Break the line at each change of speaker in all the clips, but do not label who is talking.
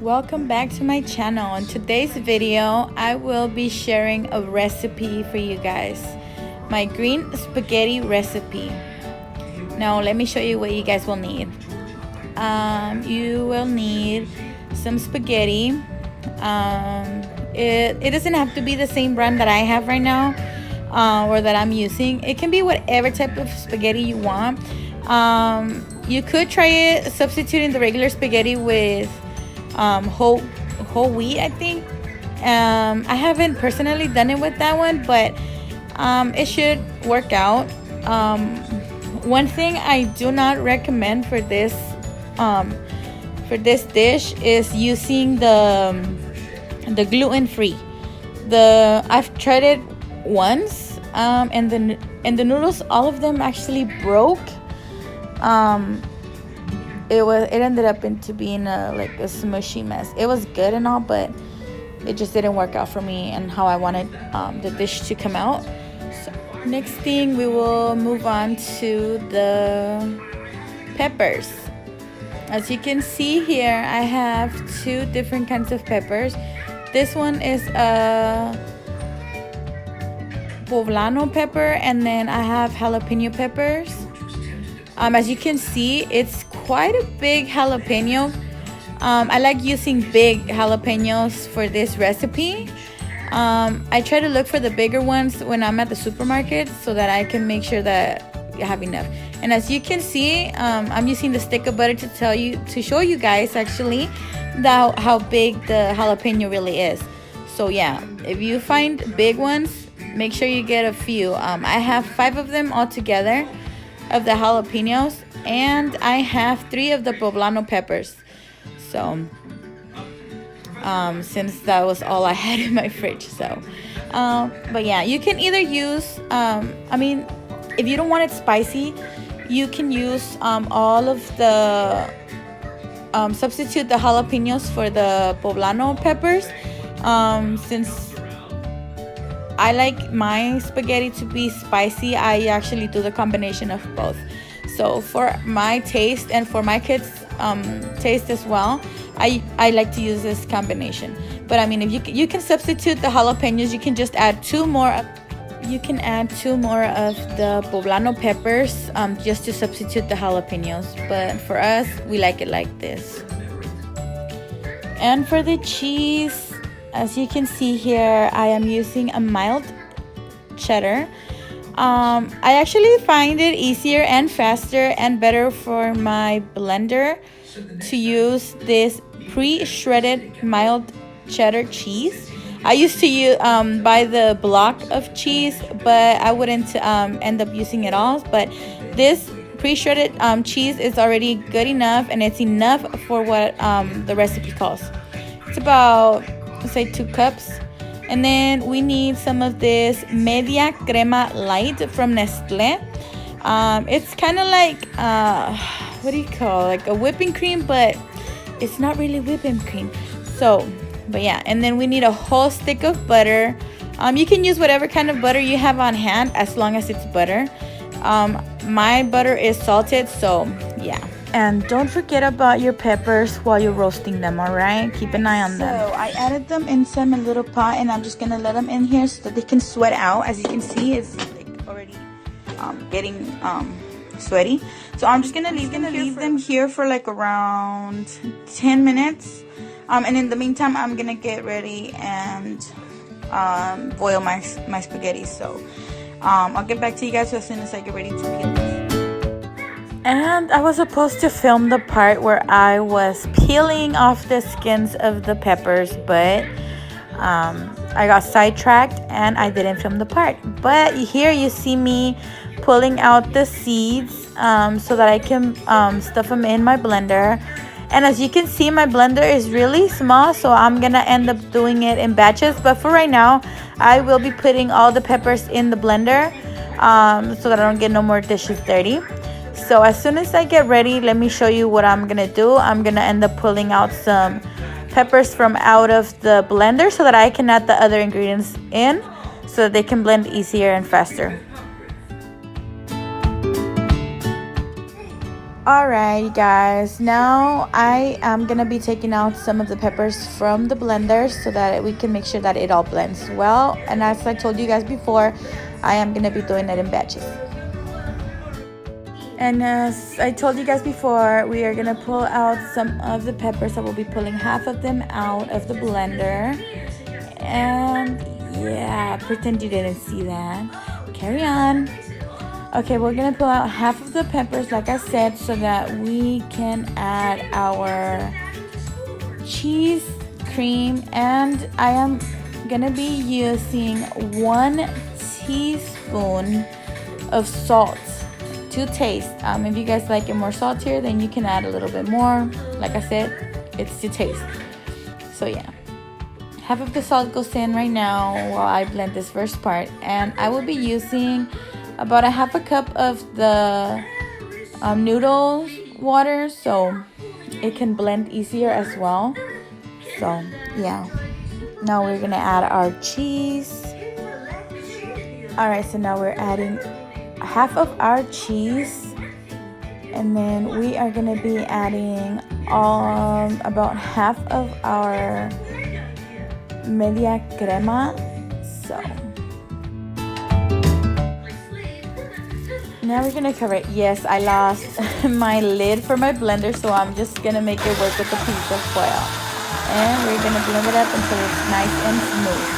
Welcome back to my channel. In today's video, I will be sharing a recipe for you guys. My green spaghetti recipe. Now, let me show you what you guys will need. You will need some spaghetti. It doesn't have to be the same brand that I have right now or that I'm using. It can be whatever type of spaghetti you want. You could try it substituting the regular spaghetti with whole wheat, I think. I haven't personally done it with that one, but it should work out. One thing I do not recommend for this dish is using the gluten-free. I've tried it once, and the noodles, all of them actually broke. It ended up into being like a smushy mess. It was good and all, but it just didn't work out for me and how I wanted the dish to come out. So next thing, we will move on to the peppers. As you can see here, I have two different kinds of peppers. This one is a poblano pepper, and then I have jalapeno peppers. As you can see, it's quite a big jalapeno. I like using big jalapenos for this recipe. I try to look for the bigger ones when I'm at the supermarket so that I can make sure that I have enough. And as you can see, I'm using the stick of butter to show you guys actually how big the jalapeno really is. So yeah, if you find big ones, make sure you get a few. I have 5 of them all together of the jalapenos, and I have 3 of the poblano peppers. So since that was all I had in my fridge, so but yeah, you can either use if you don't want it spicy, you can use all of the substitute the jalapenos for the poblano peppers. Since I like my spaghetti to be spicy, I actually do the combination of both. So for my taste and for my kids' taste as well, I like to use this combination. But I mean, if you can substitute the jalapenos, you can just add 2 more. You can add 2 more of the poblano peppers just to substitute the jalapenos. But for us, we like it like this. And for the cheese, as you can see here, I am using a mild cheddar. I actually find it easier and faster and better for my blender to use this pre-shredded mild cheddar cheese. I used to buy the block of cheese, but I wouldn't end up using it all. But this pre-shredded cheese is already good enough, and it's enough for what the recipe calls. It's about, let's say, 2 cups. And then we need some of this media crema light from Nestle. It's kind of like what do you call it? Like a whipping cream, but it's not really whipping cream. So but yeah, and then we need a whole stick of butter. You can use whatever kind of butter you have on hand as long as it's butter. My butter is salted, so yeah. And don't forget about your peppers while you're roasting them, all right? Keep an eye on them. So I added them in a little pot, and I'm just going to let them in here so that they can sweat out. As you can see, it's like already getting sweaty. So I'm just going to leave them here for like around 10 minutes. And in the meantime, I'm going to get ready and boil my spaghetti. So I'll get back to you guys as soon as I get ready to peel this. And I was supposed to film the part where I was peeling off the skins of the peppers, but I got sidetracked and I didn't film the part. But here you see me pulling out the seeds so that I can stuff them in my blender. And as you can see, my blender is really small, so I'm gonna end up doing it in batches. But for right now, I will be putting all the peppers in the blender so that I don't get no more dishes dirty. So as soon as I get ready, let me show you what I'm gonna do. I'm gonna end up pulling out some peppers from out of the blender so that I can add the other ingredients in so that they can blend easier and faster. Alright guys, now I am gonna be taking out some of the peppers from the blender so that we can make sure that it all blends well. And as I told you guys before, I am gonna be doing it in batches. And as I told you guys before, we are gonna pull out some of the peppers. I will be pulling half of them out of the blender. And yeah, pretend you didn't see that. Carry on. Okay, we're gonna pull out half of the peppers, like I said, so that we can add our cheese, cream, and I am gonna be using 1 teaspoon of salt to taste. If you guys like it more saltier, then you can add a little bit more. Like I said, it's to taste. So yeah, half of the salt goes in right now while I blend this first part, and I will be using about a half a cup of the noodle water so it can blend easier as well. So yeah, now we're gonna add our cheese. Alright, so now we're adding half of our cheese, and then we are gonna be adding about half of our media crema. So now we're gonna cover it. Yes, I lost my lid for my blender, so I'm just gonna make it work with a piece of foil. And we're gonna blend it up until it's nice and smooth.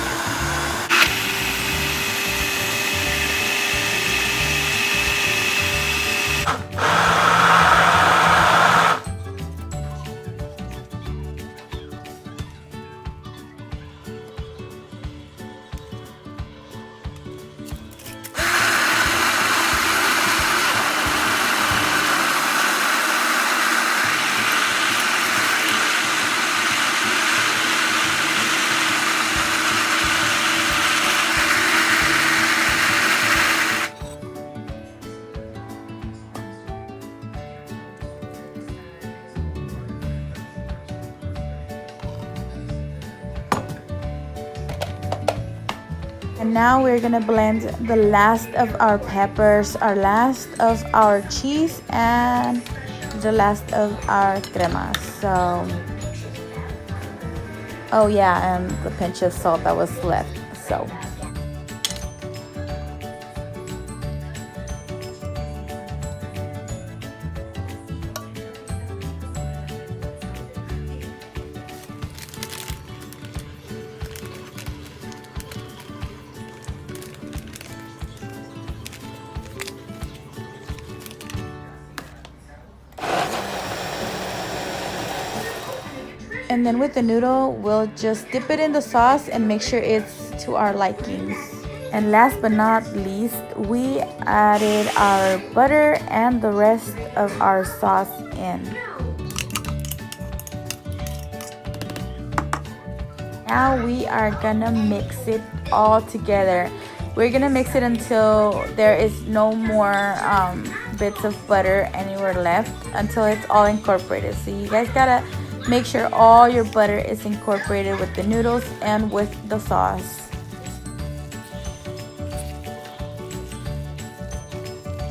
And now we're gonna blend the last of our peppers, our last of our cheese, and the last of our crema. So, oh yeah, and the pinch of salt that was left. So. And then with the noodle, we'll just dip it in the sauce and make sure it's to our likings. And last but not least, we added our butter and the rest of our sauce in. Now we are gonna mix it all together. We're gonna mix it until there is no more bits of butter anywhere left, until it's all incorporated. So you guys gotta make sure all your butter is incorporated with the noodles and with the sauce.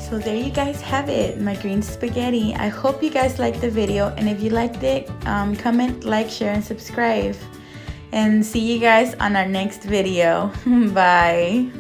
So there you guys have it, my green spaghetti. I hope you guys liked the video, and if you liked it, comment, like, share, and subscribe. And see you guys on our next video. Bye.